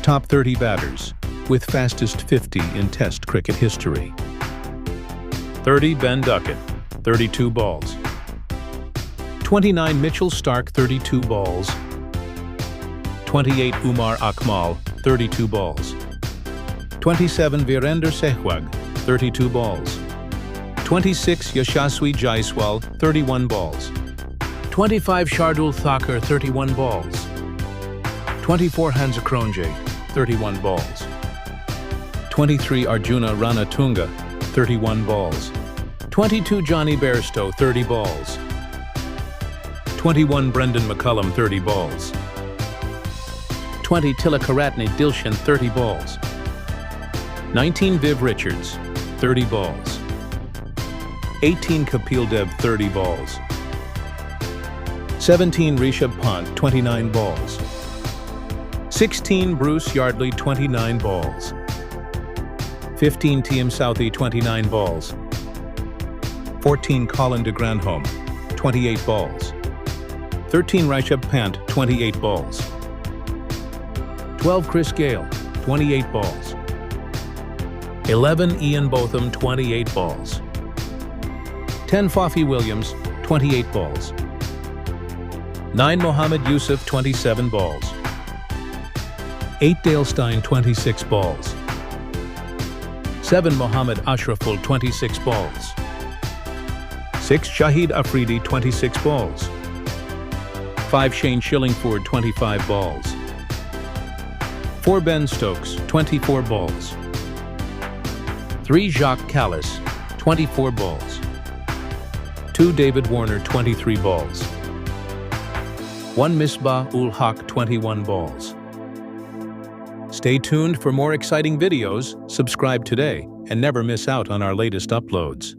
Top 30 batters with fastest 50 in Test cricket history. 30 Ben Duckett, 32 balls. 29 Mitchell Starc, 32 balls. 28 Umar Akmal, 32 balls. 27 Virender Sehwag, 32 balls. 26 Yashasvi Jaiswal, 31 balls. 25 Shardul Thakur, 31 balls. 24 Hansa Kronje, 31 balls. 23 Arjuna Ranatunga, 31 balls. 22 Johnny Bairstow, 30 balls. 21 Brendon McCullum, 30 balls. 20 Tilakaratne Dilshan, 30 balls. 19 Viv Richards, 30 balls. 18 Kapil Dev, 30 balls. 17 Rishabh Pant, 29 balls. 16 Bruce Yardley, 29 balls. 15 TM Southey, 29 balls. 14 Colin de Grandhomme, 28 balls. 13 Rishabh Pant, 28 balls. 12 Chris Gale, 28 balls. 11 Ian Botham, 28 balls. 10 Fafi Williams, 28 balls. 9 Mohammad Yusuf, 27 balls. 8 Dale Steyn, 26 balls. 7 Mohammad Ashraful, 26 balls. 6 Shahid Afridi, 26 balls. 5 Shane Shillingford, 25 balls. 4 Ben Stokes, 24 balls. 3 Jacques Callis, 24 balls. 2 David Warner, 23 balls. 1 Misbah ul Haq, 21 balls. Stay tuned for more exciting videos, subscribe today, and never miss out on our latest uploads.